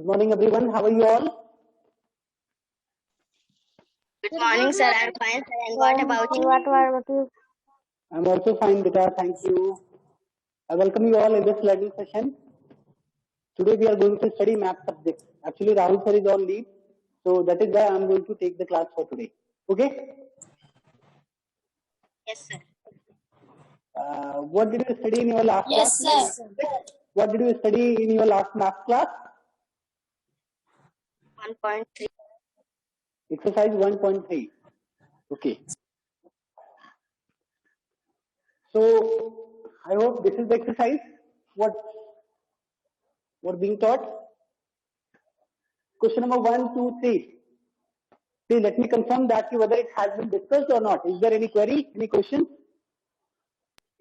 Good morning, everyone. How are you all? Good morning, sir. I'm fine, sir. And what about you? I'm also fine, Beta. Thank you. I welcome you all in this learning session. Today we are going to study math subject. Actually, Rahul sir is on leave, so that is why I'm going to take the class for today. Okay? Yes, sir. What did you study in your last class? Yes, sir. What did you study in your last math class? 1.3. Exercise 1.3. Okay. So I hope this is the exercise. What being taught? Question number 1, 2, 3. Please let me confirm that whether it has been discussed or not. Is there any query, any question?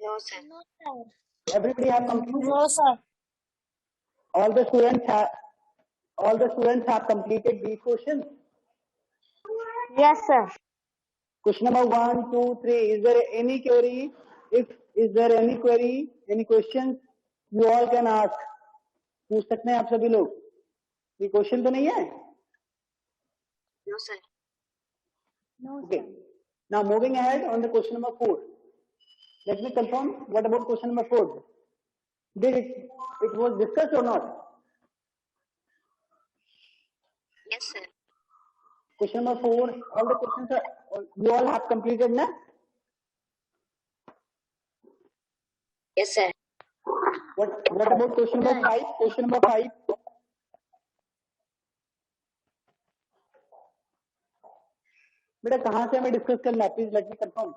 No, sir. No, sir. Everybody have completed. No, sir. All the students have completed these questions. Yes, sir. Question number 1, 2, 3. Is there any query? Is there any query, any questions? You all can ask. पूछ सकते हैं आप सभी लोग. ये question तो नहीं है? No, sir. No, Okay. Now moving ahead on the question number 4. Let me confirm. What about question number 4? Did it was discussed or not? Yes, sir. Question number 4. All the questions are you all have completed, na? Yes, sir. What about question number 5? Question number 5. बेटा कहाँ से हमें discuss करना है? Please let me confirm.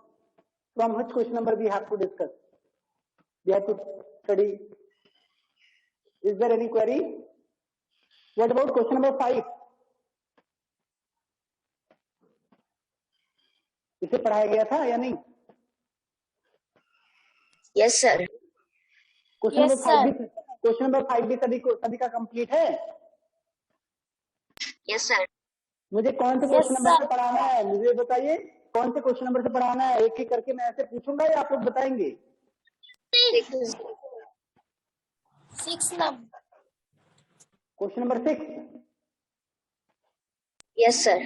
From which question number we have to discuss? We have to study. Is there any query? What about question number 5? इसे पढ़ाया गया था या नहीं? Yes, sir. Question Yes, number 5 भी सभी का कंप्लीट है? Yes, sir. मुझे कौन से Yes, क्वेश्चन नंबर sir. से पढ़ाना है? मुझे बताइए कौन से क्वेश्चन नंबर से पढ़ाना है? एक एक करके मैं ऐसे पूछूंगा या आप लोग बताएंगे? 6 number. Question number 6. Yes, sir.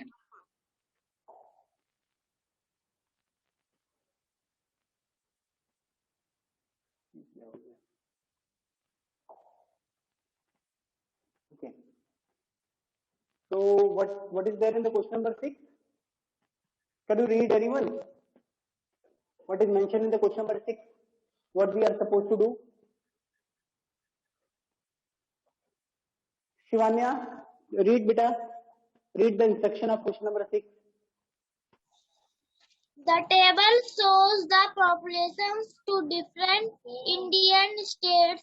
Okay. So what is there in the question number 6? Can you read, anyone? What is mentioned in the question number 6? What we are supposed to do? Shivanya, read beta. Read the instruction of question number 6. The table shows the populations to different Indian states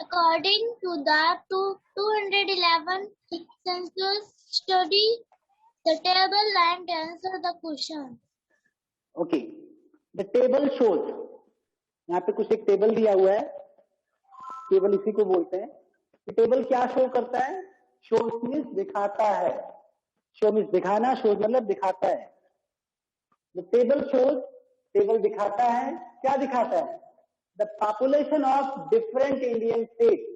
according to the 211 census. Study the table and answer the question. Okay. The table shows. यहाँ पे कुछ एक table दिया हुआ है. Table इसी को बोलते हैं. टेबल क्या शो करता है? शोज मीन्स दिखाता है. शो मीन्स दिखाना, शोज मतलब दिखाता है. द टेबल शोज, टेबल दिखाता है. क्या दिखाता है? The population of different Indian state.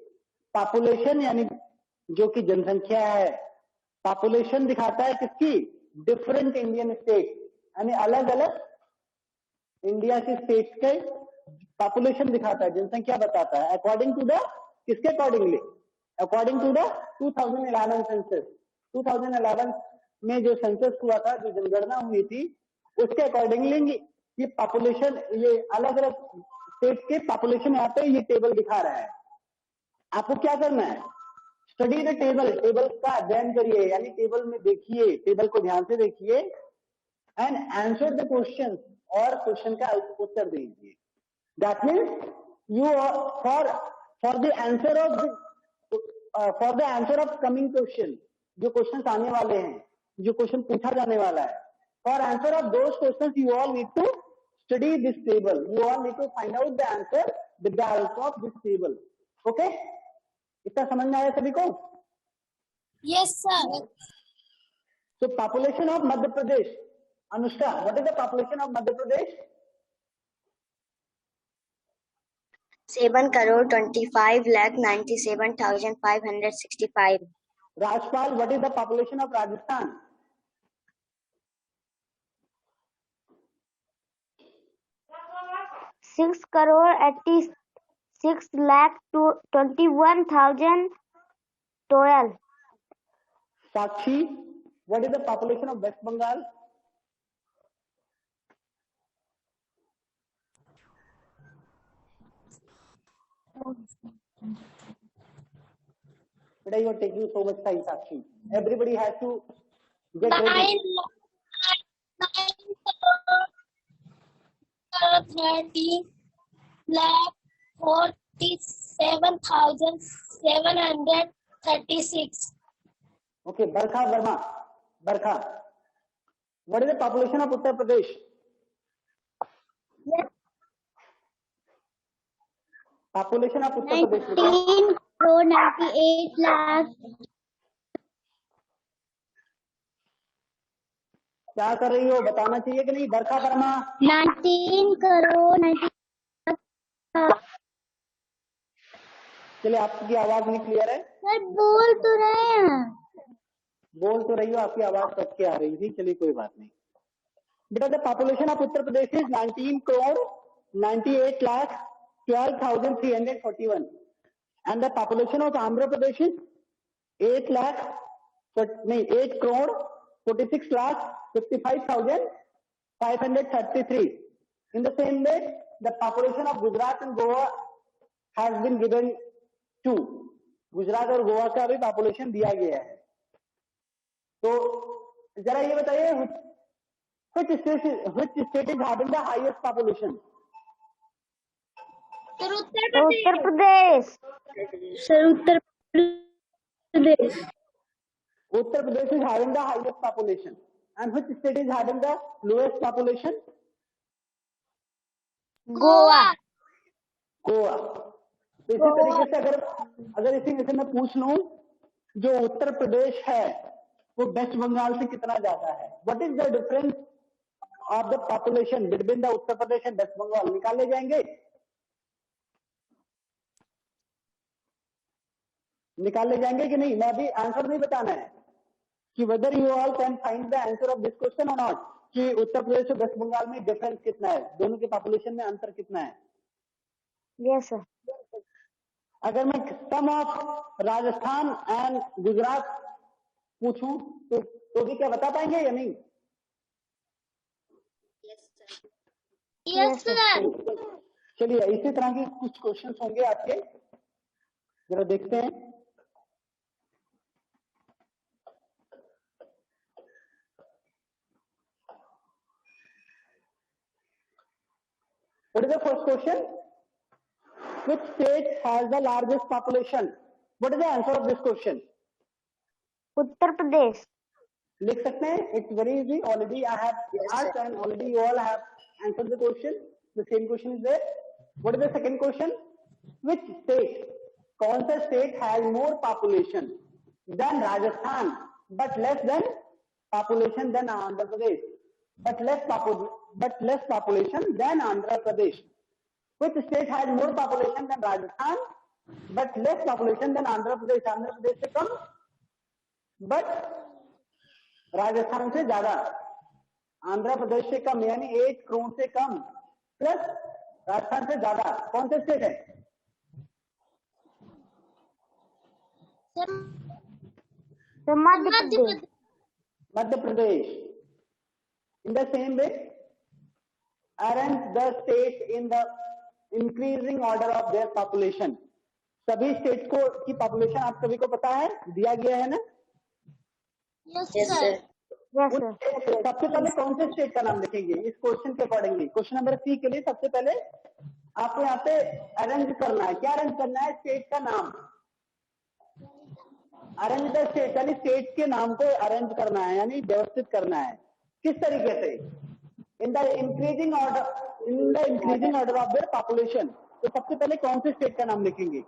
Population यानी जो कि जनसंख्या है. पॉपुलेशन दिखाता है किसकी? डिफरेंट इंडियन स्टेट यानी अलग अलग इंडिया के स्टेट्स के पॉपुलेशन दिखाता है, जनसंख्या बताता है. अकॉर्डिंग टू द किसके accordingly? According to the 2011 census. 2011 में जो सेंसस हुआ था, जो जनगणना हुई थी, उसके अकॉर्डिंगली ये पॉपुलेशन, ये अलग अलग स्टेट के पॉपुलेशन यहाँ पे ये टेबल दिखा रहा है. आपको क्या करना है? Study the table. टेबल का अध्ययन करिए, यानी टेबल में देखिए, टेबल को ध्यान से देखिए एंड आंसर द क्वेश्चन, और क्वेश्चन का उत्तर दीजिए. That means you for the answer of coming question, जो क्वेश्चन आने वाले हैं, जो क्वेश्चन पूछा जाने वाला है, for answer of those question you all need to study this table. You all need to find out the answer with the help of this table. Okay, इतना समझ में आया सभी को? Yes, sir. So population of Madhya Pradesh. Anushka, what is the population of Madhya Pradesh? 7,25,97,565. Rajpal, what is the population of Rajasthan? Six crore 86,21,012. Sakshi, what is the population of West Bengal? But you are taking so much time, Sakshi. Everybody has to get ready. 9,30,47,736. Okay, Barkha Verma. Barkha, what is the population of Uttar Pradesh? Population of Uttar Pradesh. 19 crore 98 lakh. क्या कर रही हो बताना चाहिए कि नहीं? बरखा Verma, 19 crore 90. चलिए आपकी आवाज नहीं क्लियर है। सर बोल तो रहे हैं। बोल तो रही हो, आपकी आवाज कट के आ रही थी। चलिए कोई बात नहीं बेटा। The population of Uttar Pradesh is 19 crore 98 lakh 12,341 and the population of Andhra Pradesh is 8 crore 46 lakh 55,533. In the same way, the population of Gujarat and Goa has been given to. Gujarat और गोवा का भी पॉपुलेशन दिया गया है। तो जरा ये बताइए, which state is having the highest population? Sir Uttar Pradesh. Sir Uttar Pradesh. Uttar Pradesh is having the highest population. And which state is having the lowest population? Goa. Goa. तो इसी तरीके से अगर इसी में से मैं पूछ लूं, जो उत्तर प्रदेश है वो वेस्ट बंगाल से कितना ज्यादा है? What is the difference of the population between the Uttar Pradesh and West Bengal? निकाले जाएंगे? निकाले जाएंगे कि नहीं? मैं अभी आंसर नहीं बताना है कि whether you all can find the answer of this question और नॉट, कि उत्तर प्रदेश और वेस्ट बंगाल में डिफरेंस कितना है, दोनों के पॉपुलेशन में अंतर कितना है। Yes sir. अगर मैं सम ऑफ राजस्थान एंड गुजरात पूछूं तो भी क्या बता पाएंगे या नहीं? Yes sir. चलिए इसी तरह के कुछ क्वेश्चंस होंगे आपके, जरा देखते हैं। What is the first question? Which state has the largest population? What is the answer of this question? Uttar Pradesh. लिख सकते हैं? It's very easy. Already I have asked and already you all have answered the question. The same question is there. What is the second question? Which state? कौन सा state has more population than Rajasthan but less than population than Andhra Pradesh? But less population than Andhra Pradesh. Which state has more population than Rajasthan but less population than Andhra Pradesh? Andhra Pradesh से कम but Rajasthan से ज्यादा। आंध्र प्रदेश से कम यानी 8 करोड़ से कम plus Rajasthan से ज्यादा। कौन सा स्टेट है? Madhya Pradesh. Madhya Pradesh. In the same way, arrange the states in the increasing order of their population. सभी स्टेट को की पॉपुलेशन आप सभी को पता है, दिया गया है ना? Yes sir. सबसे पहले कौन से स्टेट का नाम लिखेंगे इस क्वेश्चन के अकॉर्डिंगली? क्वेश्चन नंबर सी के लिए सबसे पहले आपको यहाँ पे अरेंज करना है। क्या अरेंज करना है? स्टेट का नाम। अरेंज द स्टेट यानी स्टेट के नाम को अरेंज करना है, यानी व्यवस्थित करना है। किस तरीके से? In the increasing order of their population. तो सबसे पहले कौन से स्टेट का नाम लिखेंगे?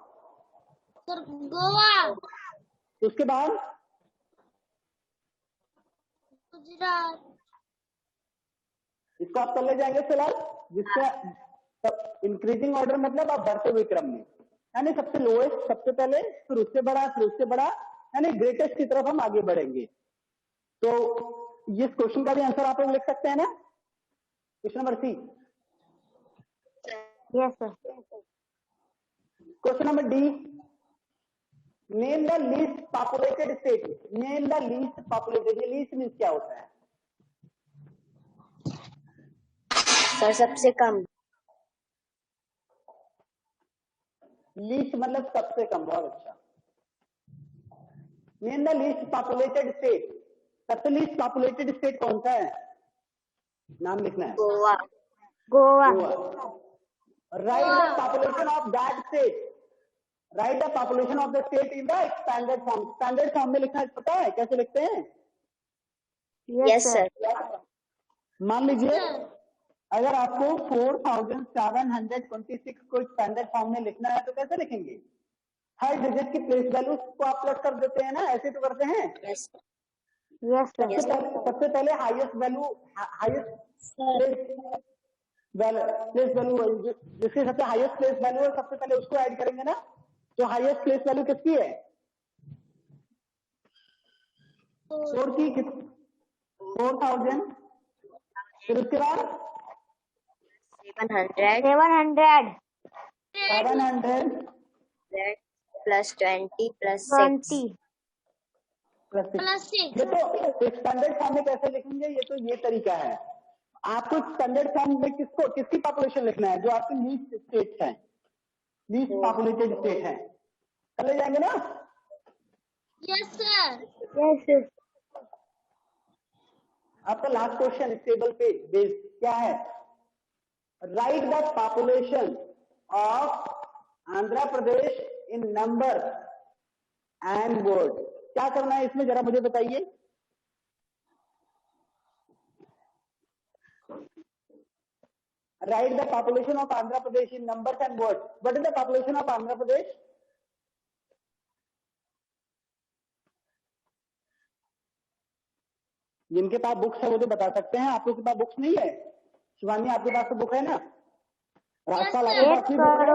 सर गोवा। उसके बाद गुजरात। इसको आप कर ले जाएंगे फिलहाल, जिसका इंक्रीजिंग ऑर्डर मतलब आप बढ़ते हुए क्रम में, यानी सबसे लोएस्ट सबसे पहले, फिर उससे बड़ा, फिर उससे बड़ा, यानी ग्रेटेस्ट की तरफ हम आगे बढ़ेंगे। तो इस क्वेश्चन का भी आंसर आप लोग लिख सकते हैं ना, question number C. Yes sir. Question number D, name the least populated state. Name the least populated, ये लीस्ट मीन्स क्या होता है? सर सबसे कम। लीस्ट मतलब सबसे कम, बहुत अच्छा। Name the least populated state, सबसे लीस्ट पॉपुलेटेड स्टेट कौन सा है? नाम लिखना है। Goa. Goa. Right the population of that state. Right the population of the state in the standard form. Standard form में लिखना है, पता है कैसे लिखते हैं? Yes sir. मान लीजिए अगर आपको 4726 को स्टैंडर्ड फॉर्म में लिखना है तो कैसे लिखेंगे? हर डिजिट की प्लेस वैल्यू को आप प्लस कर देते हैं ना, ऐसे तो करते हैं। Yes yes sir. सबसे पहले highest value, highest place value, जिसकी सबसे हाईएस्ट प्लेस वैल्यू है सबसे पहले उसको ऐड करेंगे ना। तो हाईएस्ट प्लेस वैल्यू किसकी है? 4 की, 4000। फिर उसके बाद 700 प्लस 20 प्लस 6 प्लस 6। ये तो स्टैंडर्ड फॉर्म में कैसे लिखेंगे, ये तो ये तरीका है। आपको स्टैंडर्ड फॉर्म में किसकी पॉपुलेशन लिखना है? जो आपकी लीस्ट स्टेट है, लीस्ट पॉपुलेटेड स्टेट है। कर ले जाएंगे ना? Yes sir. Yes sir. आपका लास्ट क्वेश्चन टेबल पे बेस्ड क्या है? Write the population of Andhra Pradesh in number and word. क्या करना है इसमें, जरा मुझे बताइए। Write the population of Andhra Pradesh in numbers and word. What is the population of Andhra Pradesh? जिनके पास बुक्स है वो तो बता सकते हैं, आप लोग के पास बुक्स नहीं है? शिवानी आपके पास तो बुक है ना? राजपाल आपके पास भी बुक है?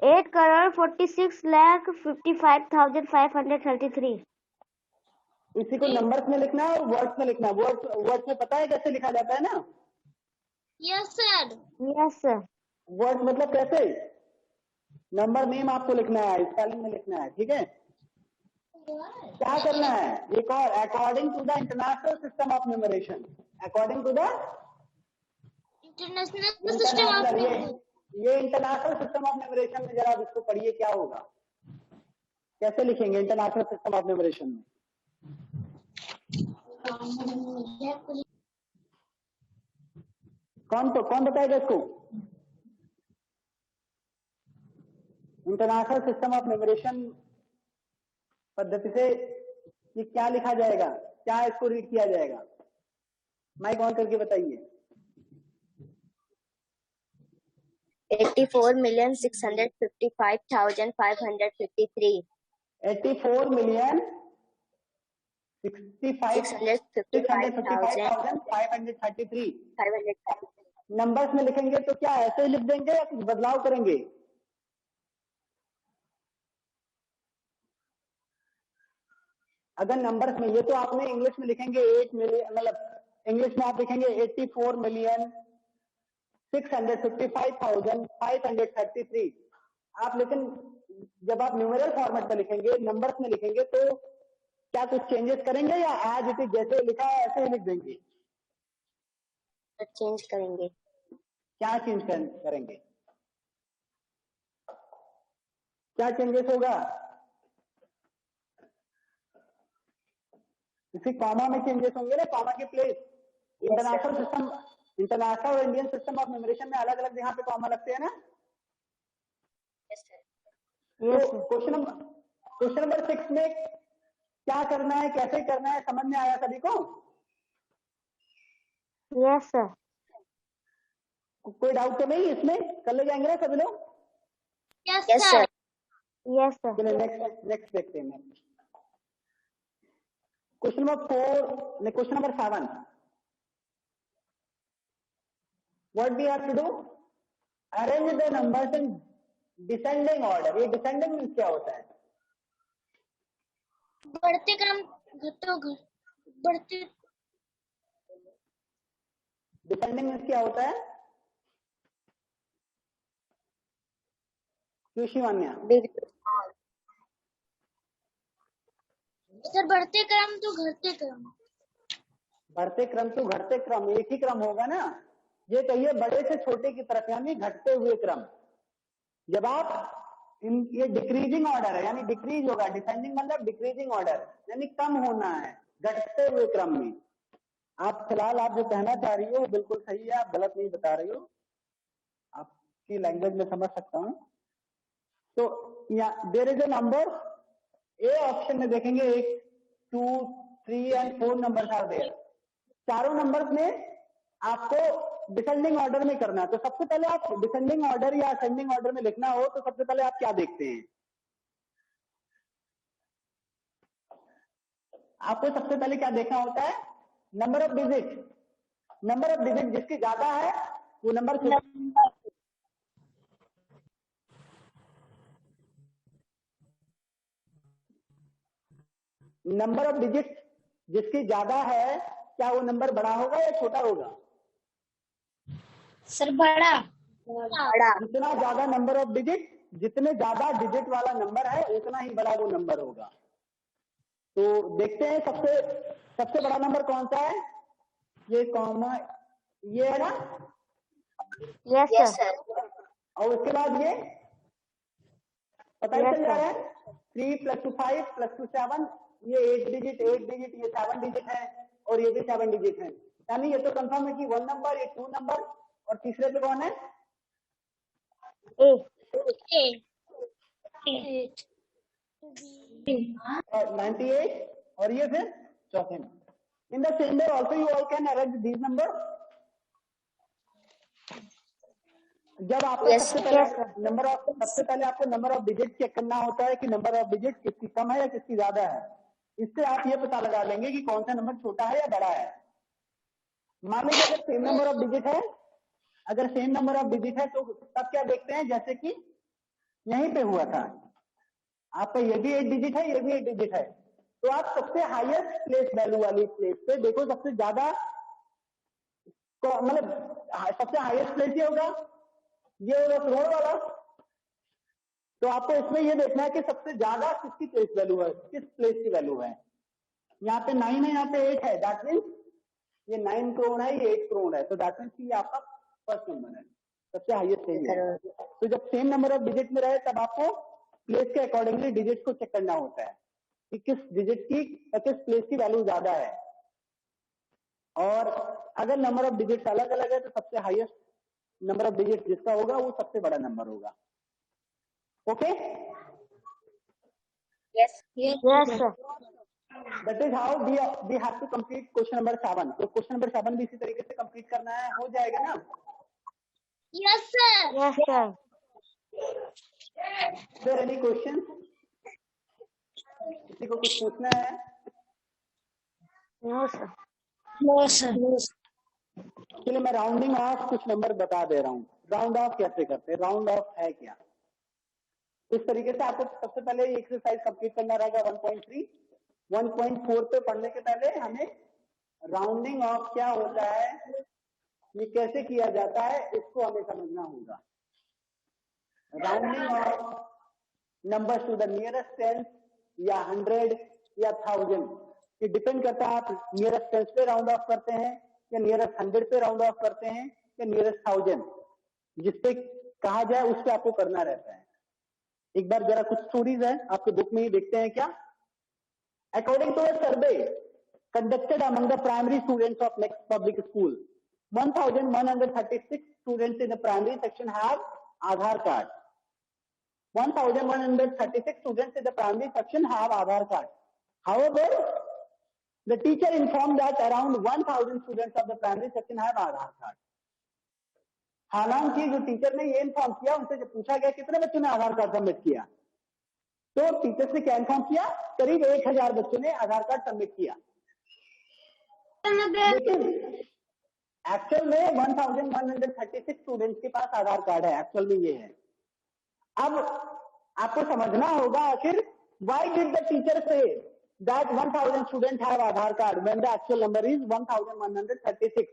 8,46,55,533। इसी को नंबर्स में लिखना है और वर्ड्स में लिखना है। वर्ड्स में पता है कैसे लिखा जाता है ना? Yes sir. Yes sir. Word मतलब कैसे? नंबर नेम आपको लिखना है, स्पेलिंग में लिखना है, ठीक है? क्या करना है एक और, according to the international system of numeration. According to the international system of ये इंटरनेशनल सिस्टम ऑफ न्यूमरेशन में जरा इसको पढ़िए, क्या होगा, कैसे लिखेंगे इंटरनेशनल सिस्टम ऑफ न्यूमरेशन में? कौन बताएगा इसको? इंटरनेशनल सिस्टम ऑफ न्यूमरेशन पद्धति से ये क्या लिखा जाएगा, क्या इसको रीड किया जाएगा? माइक ऑन करके बताइए। 84,655,553। 84,655,533 नंबर्स में लिखेंगे तो क्या ऐसे ही लिख देंगे या कुछ बदलाव करेंगे? अगर नंबर्स में, ये तो आपने इंग्लिश में लिखेंगे 8 मिलियन, मतलब इंग्लिश में आप लिखेंगे 84,655,533 आप, लेकिन जब आप न्यूमेरल फॉर्मेट में लिखेंगे, नंबर्स में लिखेंगे, तो क्या कुछ चेंजेस करेंगे या एज इट इज जैसे लिखा है ऐसे ही लिख देंगे? चेंज करेंगे। क्या चेंज करेंगे? क्या चेंजेस होगा? इसी कॉमा में चेंजेस होंगे ना, कॉमा के प्लेस। इंटरनेशनल सिस्टम, इंटरनेशनल और इंडियन सिस्टम ऑफ न्यूमरेशन में अलग अलग यहाँ पे कॉमा लगते हैं ना। तो क्वेश्चन नंबर 6 में क्या करना है, कैसे करना है, समझ में आया सभी को? Yes sir. कोई डाउट तो नहीं इसमें? कर ले जाएंगे ना सभी लोग? Yes yes sir. Sir. Yes sir. चलिए नेक्स्ट देखते हैं। Question number 4, question number 7, what we have to do? Arrange the numbers in descending order. ये डिसेंडिंग मीन्स क्या होता है? बढ़ते क्रम बढ़ते डिसेंडिंग मीन्स क्या होता है? क्यों शिवान्या? सर बढ़ते क्रम तो घटते क्रम। बढ़ते क्रम तो घटते क्रम, एक ही क्रम होगा ना। ये कहिए बड़े से छोटे की तरफ, यानी घटते हुए क्रम। जब आप ये डिक्रीजिंग ऑर्डर है, यानी डिक्रीज होगा। डिसेंडिंग मतलब डिक्रीजिंग ऑर्डर, यानी कम होना है घटते हुए क्रम में। आप फिलहाल आप जो कहना चाह रही हो वो बिल्कुल सही है, आप गलत नहीं बता रही हो, आपकी लैंग्वेज में समझ सकता हूँ। तो यहाँ there is a number, a option में देखेंगे 1, 2, 3 एंड 4 नंबर्स आर देयर। चारों नंबर्स में आपको डिसेंडिंग ऑर्डर में करना है। तो सबसे पहले आप डिसेंडिंग ऑर्डर या असेंडिंग ऑर्डर में लिखना हो तो सबसे पहले आप क्या देखते हैं? आपको सबसे पहले क्या देखना होता है? Number of digit. Number of digit जिसकी ज्यादा है वो नंबर नंबर ऑफ डिजिट जिसकी ज्यादा है, क्या वो नंबर बड़ा होगा या छोटा होगा? सर बड़ा। जितना ज्यादा नंबर ऑफ डिजिट, जितने ज्यादा डिजिट वाला नंबर है उतना ही बड़ा वो नंबर होगा। तो देखते हैं सबसे बड़ा नंबर कौन सा है? ये कॉमा ये है ना? Yes, sir. और उसके बाद ये पता ही चल जा रहा है 3 + 2 5 + 2 7, ये 8 डिजिट, ये 7 डिजिट है और ये भी 7 डिजिट है। यानी ये तो कंफर्म है कि 1 नंबर, ये 2 नंबर और तीसरे पे कौन है? A. 98 और ये फिर चौथे में। In the same way also you all can arrange these number. जब आपको सबसे पहले आपको नंबर ऑफ डिजिट चेक करना होता है कि नंबर ऑफ डिजिट किसकी कम है या किसकी ज्यादा है। इससे आप ये पता लगा लेंगे कि कौन सा नंबर छोटा है या बड़ा है। मान लीजिए अगर सेम नंबर ऑफ डिजिट है, तो तब क्या देखते हैं? जैसे कि यहीं पे हुआ था, आपका ये भी 8 डिजिट है, ये भी 8 डिजिट है, तो आप सबसे हाईएस्ट प्लेस वैल्यू वाली प्लेस पे देखो, सबसे ज्यादा मतलब सबसे हाईएस्ट प्लेस ये होगा, ये होगा करोड़ वाला। तो आपको इसमें ये देखना है कि सबसे ज्यादा किसकी प्लेस वैल्यू है, किस प्लेस की वैल्यू है। यहाँ पे 9 है, यहाँ पे 8 है, दैट मीन्स ये 9 करोड़ है, ये 8 करोड़ है, तो दैट मीन्स ये आपका फर्स्ट नंबर है, सबसे हाईएस्ट है। तो जब सेम नंबर ऑफ डिजिट में रहे तब आपको प्लेस के अकॉर्डिंगली डिजिट को चेक करना होता है कि किस डिजिट की किस प्लेस की वैल्यू ज्यादा है। और अगर नंबर ऑफ डिजिट अलग अलग है तो सबसे हाईएस्ट नंबर ऑफ डिजिट जिसका होगा वो सबसे बड़ा नंबर होगा। Okay? Yes, sir. That is how we have to complete question number 7. तो क्वेश्चन नंबर 7 भी इसी तरीके से कंप्लीट करना है, हो जाएगा ना? Yes, sir. Yes, sir. Is there any question? किसी को कुछ पूछना है? No, sir. No, sir. चलिए मैं राउंडिंग ऑफ कुछ नंबर बता दे रहा हूँ। राउंड ऑफ कैसे करते हैं, राउंड ऑफ है क्या? इस तरीके से आपको सबसे पहले एक्सरसाइज कंप्लीट करना रहेगा 1.3। 1.4 पे पढ़ने के पहले हमें राउंडिंग ऑफ क्या होता है, ये कैसे किया जाता है, इसको हमें समझना होगा। Rounding off numbers to the nearest tens या 100 या 1000, ये डिपेंड करता है आप नियरेस्ट टेंस पे राउंड ऑफ करते हैं या नियरेस्ट 100 पे राउंड ऑफ करते हैं या नियरेस्ट 1000, जिसपे कहा जाए उस पे आपको करना रहता है। एक बार जरा कुछ स्टोरीज है आपके बुक में ही देखते हैं क्या। According to a survey conducted among the primary students of next public school, 1136 students in the primary section have Aadhaar card. 1136 students in the primary section have Aadhaar card. However, the teacher informed that around 1000 students of the primary section have Aadhaar card. हालांकि जो teacher ने ये inform किया, उनसे जब पूछा गया कितने बच्चों ने आधार कार्ड सबमिट किया, तो टीचर्स ने क्या इन्फॉर्म किया, करीब 1000 बच्चों ने आधार कार्ड सबमिट किया। एक्चुअल में 1136 स्टूडेंट्स के पास आधार कार्ड है, एक्चुअल में ये है। अब आपको समझना होगा आखिर why did the teacher say that 1000 students have Aadhaar card when the actual number is 1136?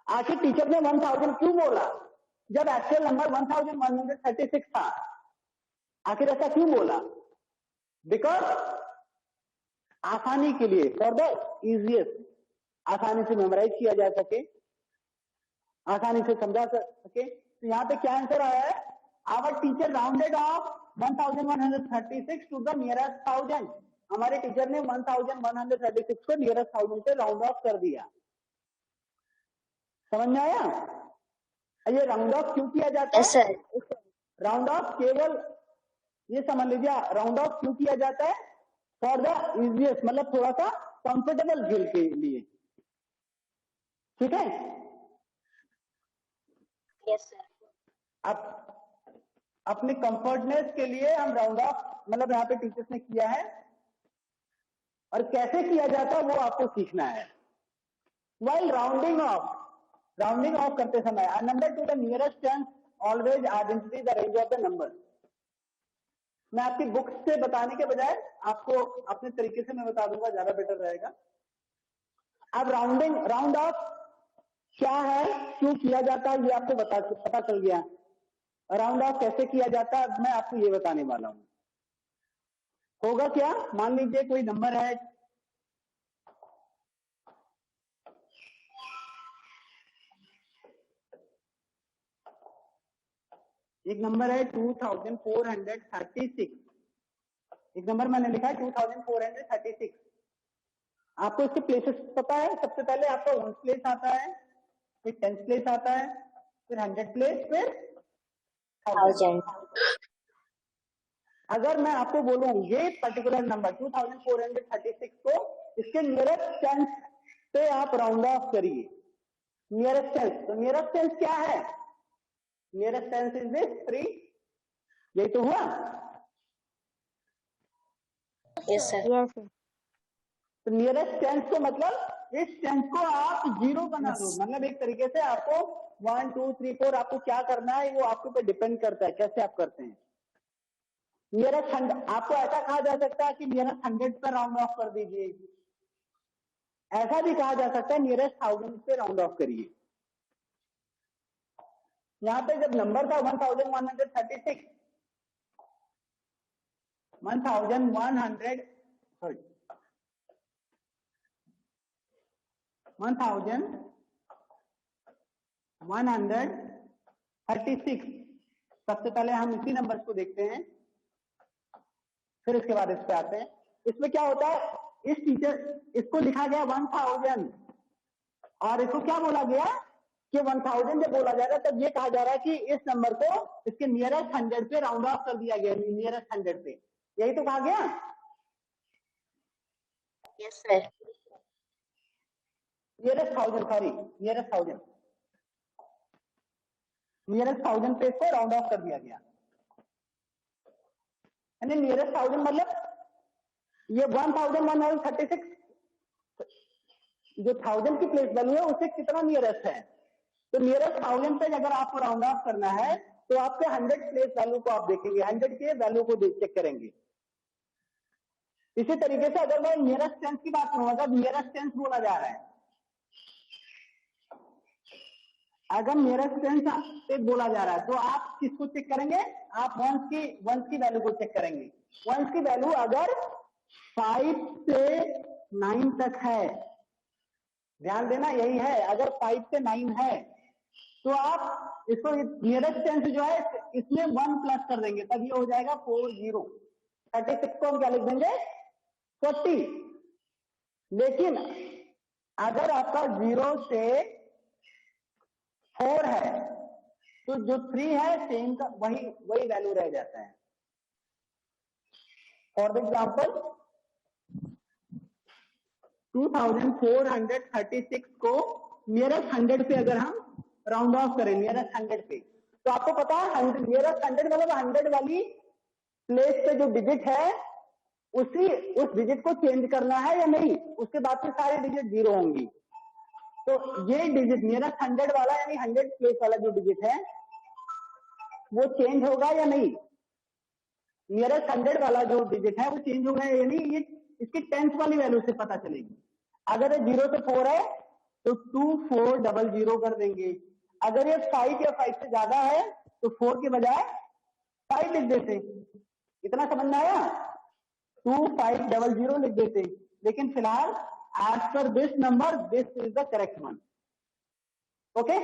आखिर टीचर ने 1000 क्यों बोला जब एक्चुअल नंबर 1136 था? आखिर ऐसा क्यों बोला? बिकॉज आसानी के लिए, फॉर द इजिएस्ट, आसानी से मेमोराइज किया जा सके, आसानी से समझा सके। तो यहाँ पे क्या आंसर आया है? Our teacher rounded off 1136 to the nearest 1000। हमारे टीचर ने 1136 को नियरेस्ट 1000 पे राउंड ऑफ कर दिया। समझ में आया? ये राउंड ऑफ क्यों किया जाता Yes, है? sir. राउंड ऑफ केवल ये समझ लीजिए, राउंड ऑफ क्यों किया जाता है? फॉर द इजिएस्ट, मतलब थोड़ा सा कंफर्टेबल फील के लिए। ठीक है? Yes, sir. अब अपने कंफर्टनेस के लिए हम राउंड ऑफ, मतलब यहाँ पे टीचर्स ने किया है, और कैसे किया जाता है वो आपको सीखना है। वाइल राउंडिंग ऑफ करते समय a number to the nearest tens always identify the range of the number। मैं आपकी बुक्स से बताने के बजाय आपको अपने तरीके से मैं बता दूंगा, ज्यादा बेटर रहेगा। अब राउंड ऑफ क्या है, क्यों किया जाता है, ये आपको पता चल गया। राउंड ऑफ कैसे किया जाता है मैं आपको ये बताने वाला हूं। होगा क्या, मान लीजिए कोई नंबर है, एक नंबर है 2436, एक नंबर मैंने लिखा है 2436। आपको इसके प्लेसेस पता है? सबसे पहले आपका 1 प्लेस आता है, फिर 10 प्लेस आता है, फिर 100 प्लेस, फिर 1000। अगर मैं आपको बोलूं ये पर्टिकुलर नंबर 2436 को इसके नियरेस्ट टेंस पे आप राउंड ऑफ करिए। नियरेस्ट टेंस, तो नियरेस्ट टेंस क्या है? Nearest tense is this 3। यही तो हुआ। Yes, sir. Yes, sir. तो नियरेस्ट टेंस को मतलब इस टेंस को आप 0 बना दो। मतलब एक तरीके से आपको 1 2 3 4 आपको क्या करना है वो आपके ऊपर डिपेंड करता है कैसे आप करते हैं। नियरेस्ट 100, आपको ऐसा कहा जा सकता है कि नियरेस्ट 100 पर राउंड ऑफ कर दीजिए, ऐसा भी कहा जा सकता है नियरेस्ट 1000 पे राउंड ऑफ करिए। यहाँ पे जब नंबर था 1136, 1136, सबसे पहले हम इसी नंबर को देखते हैं, फिर इसके बाद इस पे आते हैं। इसमें क्या होता है, इस टीचर इसको लिखा गया 1000 और इसको क्या बोला गया कि 1000 जब बोला जाएगा तब ये कहा जा रहा है कि इस नंबर को इसके नियरेस्ट 100 पे राउंड ऑफ कर दिया गया, नियरेस्ट 100 पे। यही तो कहा गया। Yes, sir. नियरेस्ट 1000 पे इसको राउंड ऑफ कर दिया गया। यानी नियरेस्ट 1000 मतलब ये 1136 जो 1000 की प्लेस वैल्यू है उससे कितना नियरेस्ट है। तो नियरेस्ट 1000 पे अगर आपको राउंड ऑफ करना है तो आपके 100 प्लेस वैल्यू को आप देखेंगे, 100 के वैल्यू को चेक करेंगे। इसी तरीके से अगर मैं नियरेस्ट टेंस की बात करूं, अगर नियरेस्ट टेंस बोला जा रहा है, अगर नियरेस्ट टेंस बोला जा रहा है तो आप किसको चेक करेंगे? आप वंस की वैल्यू को चेक करेंगे। वंस की वैल्यू अगर 5 से 9 तक है, ध्यान देना यही है, अगर 5 से 9 है तो आप इसको नियरेस्ट टेंस जो है इसमें 1 प्लस कर देंगे, तब ये हो जाएगा 40। 36 को हम क्या लिख देंगे? 40। लेकिन अगर आपका 0 से 4 है तो जो 3 है सेम का वही वैल्यू रह जाता है। फॉर एग्जाम्पल 2436 को नियरेस्ट 100 पे अगर हम राउंड ऑफ करें, नियरेस्ट 100 पे, तो आपको पता है नियरेस्ट 100 मतलब 100 वाली प्लेस पे जो डिजिट है उस डिजिट को चेंज करना है या नहीं, उसके बाद से सारे डिजिट 0 होंगी। तो ये डिजिट नियरेस्ट 100 वाला यानी 100 प्लेस वाला जो डिजिट है वो चेंज होगा या नहीं? नियरेस्ट 100 वाला जो डिजिट है वो चेंज होगा या नहीं, ये इसकी 10th वाली वैल्यू से पता चलेगी। अगर ये 0 से 4 है तो 2400 कर देंगे। अगर ये 5 या 5 से ज्यादा है तो 4 के बजाय 5 लिख देते। इतना समझ में आया? 2500 लिख देते। लेकिन फिलहाल as per this number this is the correct one. Okay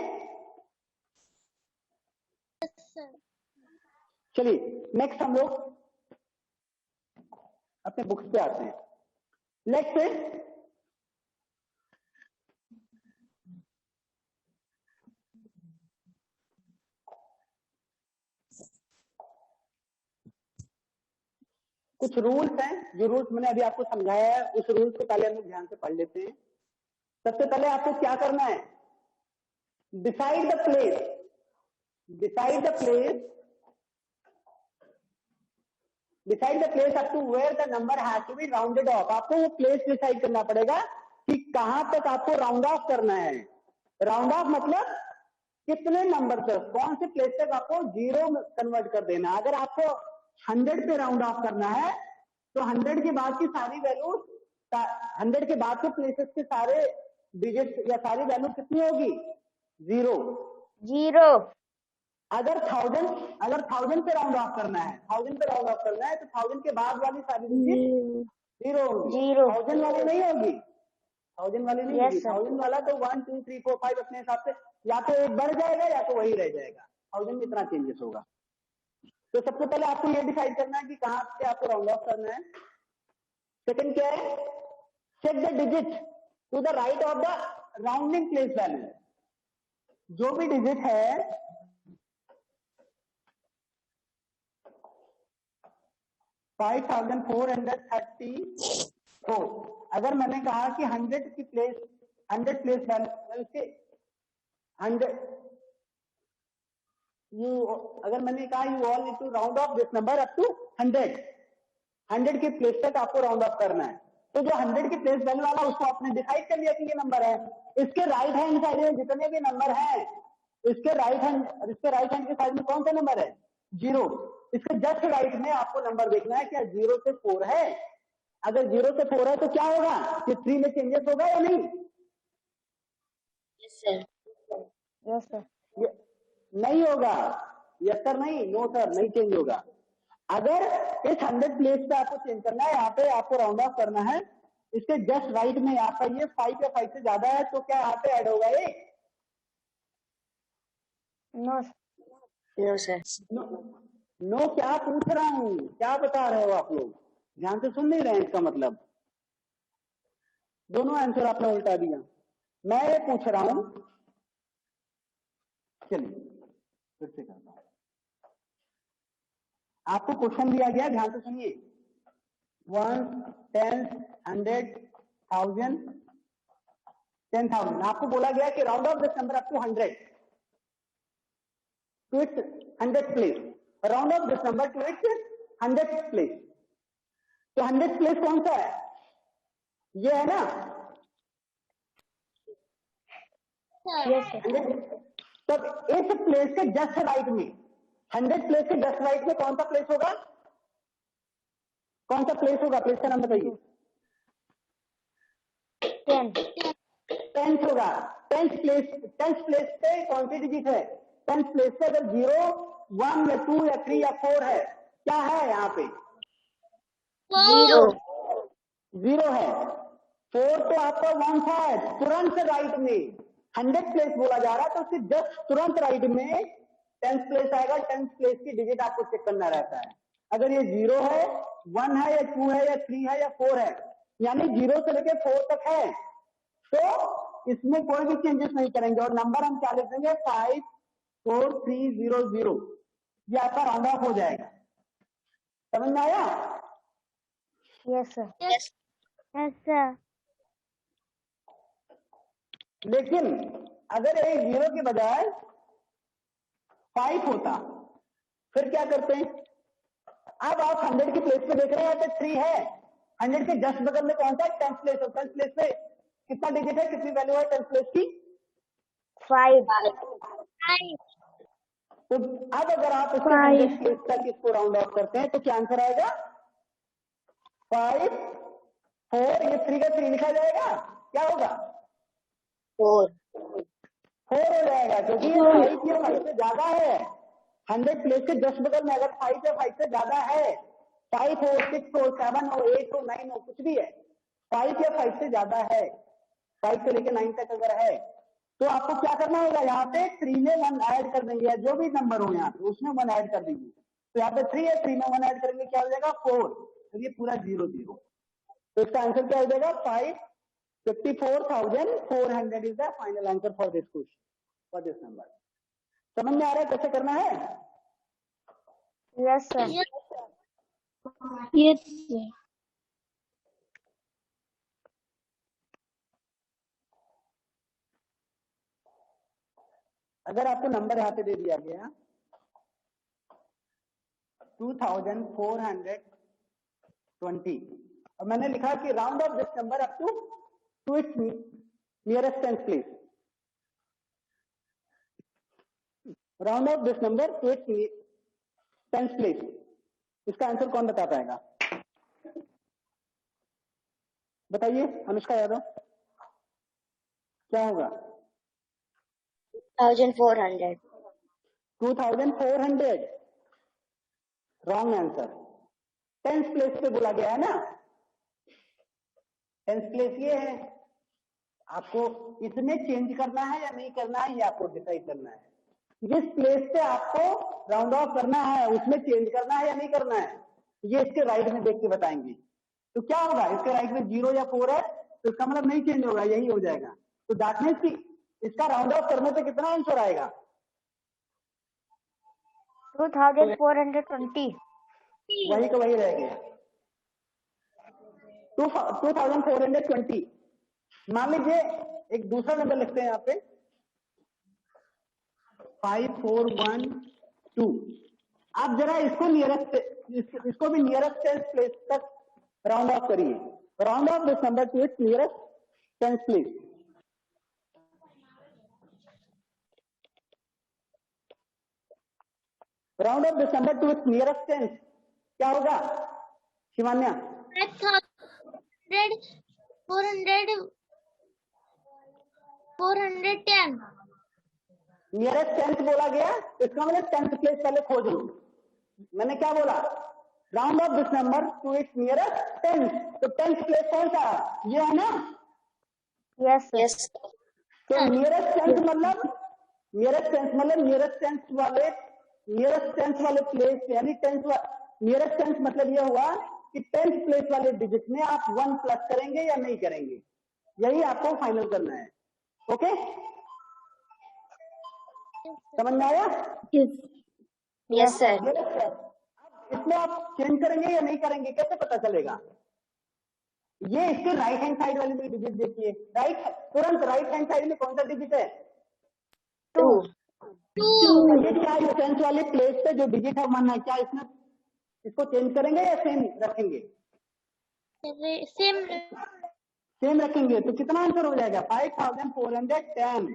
चलिए नेक्स्ट हम लोग अपने बुक्स पे आते हैं। लेट्स से कुछ रूल्स हैं, जो रूल्स मैंने अभी आपको समझाया है उस रूल्स को पहले हम लोग ध्यान से पढ़ लेते हैं। सबसे पहले आपको क्या करना है? Decide the place, decide the place, decide the place up to where the number has to be rounded off. आपको वो प्लेस डिसाइड करना पड़ेगा कि कहां तक आपको राउंड ऑफ करना है। राउंड ऑफ मतलब कितने नंबर तक, कौन से प्लेस तक आपको 0 में कन्वर्ट कर देना। अगर आपको 100 पे राउंड ऑफ करना है तो 100 के बाद की सारी वैल्यू, 100 के बाद के प्लेसेस के सारे डिजिट या सारी वैल्यू कितनी होगी? 0। अगर 1000 पे राउंड ऑफ करना है, 1000 पे राउंड ऑफ करना है तो 1000 के बाद वाली सारी डिजिट 0 होगी, 1000 वाली नहीं होगी। 1000 वाली नहीं होगी। 1000 वाला तो 1 2 3 4 5 अपने हिसाब से या तो एक बढ़ जाएगा या तो वही रह जाएगा। 1000 में इतना चेंजेस होगा। तो सबसे पहले आपको ये डिसाइड करना है कि कहां से आपको राउंड ऑफ करना है। सेकंड क्या है? Check the digit to the right of the rounding place value. जो भी डिजिट है 5434, अगर मैंने कहा कि 100 प्लेस वैल्यू के 100 अगर मैंने कहा you all need to round off this number up to 100 के प्लेस तक आपको राउंड ऑफ करना है। तो जो 100 के प्लेस वैल्यू वाला उसको आपने डिसाइड कर लिया कि ये नंबर है। इसके राइट हैंड साइड में जितने भी नंबर हैं, इसके राइट हैंड के साइड में कौन सा नंबर है? 0। इसके जस्ट राइट में आपको नंबर देखना है क्या 0 से 4 है। अगर 0 से 4 है तो क्या होगा? ये 3 में चेंजेस होगा या नहीं? Yes, sir. Yes, sir. नहीं होगा। यस सर नहीं, नो सर, नहीं चेंज होगा। अगर इस 100 प्लेस पे आपको चेंज करना है, यहाँ पे आपको राउंड ऑफ करना है, इसके जस्ट राइट में आपका ये 5 या 5 से ज्यादा है तो क्या यहाँ पे ऐड होगा ये? No. No, sir. नो क्या पूछ रहा हूँ, क्या बता रहे हो आप लोग? ध्यान से सुन नहीं रहे हैं इसका मतलब। दोनों आंसर आपने उल्टा दिया। मैं ये पूछ रहा हूं, चलिए फिर से करता हूं। आपको क्वेश्चन दिया गया, ध्यान से सुनिए। 1 10 100 1000 10,000 आपको बोला गया कि round off this number up to 100 to its 100th place. Round off this number to its 100th place. तो 100th प्लेस कौन सा है? ये है ना? Yes, sir. तब इस प्लेस के जस्ट राइट में, 100 प्लेस के जस्ट राइट में कौन सा प्लेस होगा? कौन सा प्लेस होगा? प्लेस का नाम बताइए। 10th होगा। 10th प्लेस पे कौन सी डिजिट है? 10th प्लेस पे अगर 0 1 या 2 या 3 या 4 है, क्या है यहाँ पे? 0 है। 4 तो आपका 1 था, तुरंत राइट में 100th प्लेस बोला जा रहा है तो उसके जस्ट तुरंत राइट में 10th प्लेस आएगा। 10th प्लेस की डिजिट आपको चेक करना रहता है। अगर ये 0 है, 1 है या 2 है या 3 है या 4 है, यानी 0 से लेके 4 तक है, तो इसमें कोई भी चेंजेस नहीं करेंगे और नंबर हम क्या लिख देंगे? 54300। ये आपका राउंड ऑफ हो जाएगा। समझ में आया? Yes, sir. Yes. Yes, sir. लेकिन अगर एक 0 के बजाय 5 होता फिर क्या करते हैं? अब आप 100 की प्लेस पे देख रहे हैं, यहाँ पे 3 है। 100 के जस्ट बगल में कौन सा 10th प्लेस है? 10th प्लेस पे कितना डिजिट है, कितनी वैल्यू है 10 प्लेस की? 5. तो अब अगर आप इसको 100 प्लेस तक इसको राउंड ऑफ करते हैं तो क्या आंसर आएगा? 5 4, ये 3 का 3 लिखा जाएगा, क्या होगा? 4 4 हो जाएगा, क्योंकि ये 5 या 5 से ज्यादा है। 100 प्लेस के जस्ट बगल में अगर 5 या 5 से ज्यादा है, 5 हो, 6 हो, 7 हो, 8 हो, 9 हो, कुछ भी है, 5 या 5 से ज्यादा है, 5 से लेकर 9 तक अगर है, तो आपको क्या करना होगा? यहाँ पे 3 में 1 ऐड कर देंगे, या जो भी नंबर हो यहाँ पे उसमें 1 ऐड कर देंगे। तो यहाँ पे 3 है, 3 में 1 ऐड करेंगे, क्या हो जाएगा? 4। तो ये पूरा 0 0। तो इसका आंसर क्या हो जाएगा? 54,400 is the final answer for this question, for this number. समझ में आ रहा है कैसे करना है? Yes, sir. Yes, sir. अगर आपको नंबर यहाँ पे दे दिया गया 2420 और मैंने लिखा कि round off this number up to its nearest tenth place, round off this number to its tenth place, इसका आंसर कौन बता पाएगा? बताइए अनुष्का यादव, क्या होगा? 2400 2400 रॉन्ग आंसर। टेंथ प्लेस पे बोला गया है ना, टेंथ प्लेस ये है, आपको इसमें चेंज करना है या नहीं करना है, ये आपको डिसाइड करना है। जिस प्लेस पे आपको राउंड ऑफ करना है उसमें चेंज करना है या नहीं करना है, ये इसके राइट में देख के बताएंगे। तो क्या होगा? इसके राइट में 0 या 4 है, तो इसका मतलब नहीं चेंज होगा, यही हो जाएगा। तो दैट मींस कि इसका राउंड ऑफ करने पे कितना आंसर आएगा? 2420. वही का वही रह गया, 2420। मान लीजिए एक दूसरा नंबर लिखते हैं यहाँ पे 5412। आप जरा इसको इसको भी नियरेस्ट टेंथ प्लेस तक राउंड ऑफ करिए। Round off this number to its nearest tenth place. Round off this number to its nearest tenth, क्या होगा शिवान्या? 410. नियरेस्ट टेंथ बोला गया, इसका मतलब टेंथ प्लेस पहले खोज लो। मैंने क्या बोला? Round off this number to its nearest tenth, तो टेंथ प्लेस कौन सा? ये है ना? Yes, sir. yes तो नियरेस्ट टेंथ मतलब नियरेस्ट टेंथ वाले प्लेस, यानी नियरेस्ट टेंथ मतलब ये हुआ कि टेंथ प्लेस वाले डिजिट में आप 1 प्लस करेंगे या नहीं करेंगे, यही आपको फाइनल करना है। ओके, समझ में आया? yes sir इसमें आप चेंज करेंगे या नहीं करेंगे, कैसे पता चलेगा? ये इसके राइट हैंड साइड वाले में डिजिट देखिए, तुरंत राइट हैंड साइड में कौन सा डिजिट है? 2 ये क्या टेंथ वाले प्लेस पे जो डिजिट है 1 है, क्या इसमें इसको चेंज करेंगे या सेम रखेंगे? सेम रखेंगे, तो कितना आंसर हो जाएगा? 5410।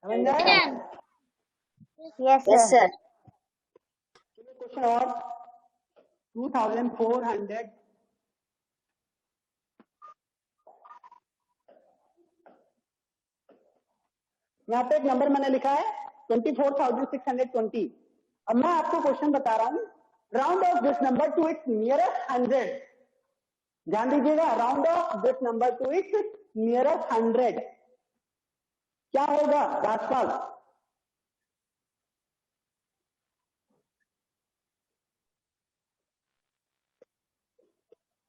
समझ में आया? Yes, yes sir. sir question और 2400 यहाँ पे एक नंबर मैंने लिखा है 24,620। अब मैं आपको क्वेश्चन बता रहा हूं, round off this number to its nearest 100। ध्यान दीजिएगा, round off this number to its nearest 100 क्या होगा राजपाल?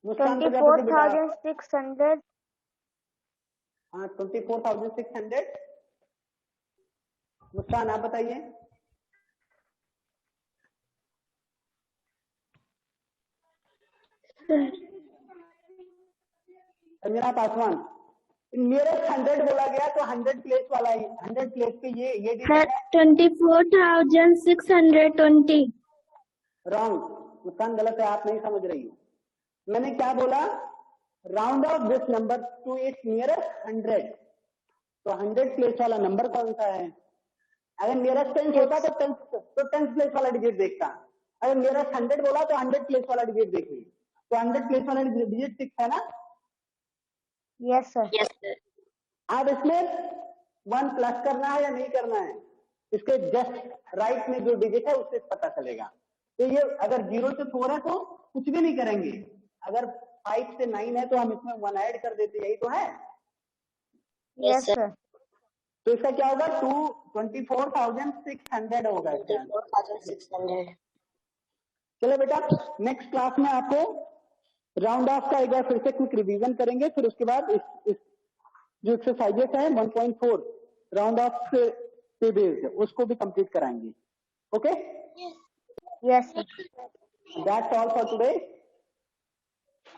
मुस्कान प्रजापति बेटा। 24,600. हाँ 24,600। मुस्कान आप बताइए। संजना पासवान, नियरेस्ट 100 बोला गया तो 100 प्लेस वाला ही, 100 प्लेस पे ये डिजिट है 24,620. रॉन्ग। मुस्कान गलत है, आप नहीं समझ रही। मैंने क्या बोला? Round off this number to its nearest 100। तो 100 प्लेस वाला नंबर कौन सा है? अगर नियरेस्ट 10 होता तो 10 प्लेस वाला डिजिट देखता। अगर नियरेस्ट 100 बोला तो 100 प्लेस वाला डिजिट देखिए। तो 100 प्लेस वाला डिजिट 6 है ना? Yes, sir. Yes, sir. अब इसमें 1 प्लस करना है या नहीं करना है, इसके जस्ट राइट में जो डिजिट है उससे पता चलेगा। तो ये अगर 0 से 4 है तो कुछ भी नहीं करेंगे, अगर 5 से 9 है तो हम इसमें 1 ऐड कर देते, यही तो है। Yes, sir. तो इसका क्या होगा? 24,600 होगा इसका। 24,600. चलो बेटा, नेक्स्ट क्लास में आपको राउंड ऑफ का एक बार फिर से क्विक रिवीजन करेंगे, फिर उसके बाद इस जो एक्सरसाइजेस है 1.4 राउंड ऑफ पे बेस्ड उसको भी कंप्लीट कराएंगे। Okay, Yes, sir. That's all for today.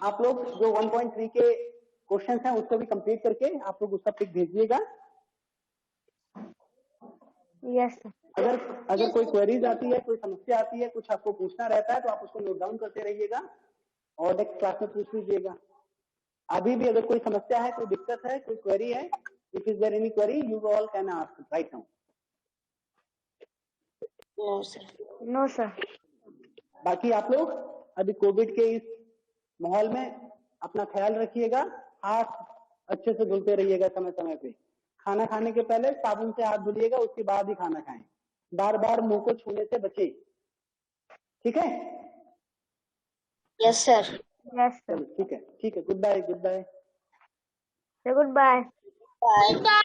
आप लोग जो 1.3 के क्वेश्चंस हैं उसको भी कंप्लीट करके आप लोग उसका पिक भेजिएगा। Yes, sir. अगर कोई क्वेरीज आती है, कोई समस्या आती है, कुछ आपको पूछना रहता है तो आप उसको नोट डाउन करते रहिएगा और नेक्स्ट क्लास में पूछ लीजिएगा। अभी भी अगर कोई समस्या है, कोई दिक्कत है, कोई क्वेरी है, if is there any query you all can ask right now. No, sir. No, sir. बाकी आप लोग अभी कोविड के इस माहौल में अपना ख्याल रखिएगा, हाथ अच्छे से धुलते रहिएगा समय समय पे। खाना खाने के पहले साबुन से हाथ धुलिएगा, उसके बाद ही खाना खाएं। बार बार मुंह को छूने से बचे, ठीक है? Yes, sir. Yes, sir. चलो ठीक है, goodbye, goodbye. Say goodbye. Bye.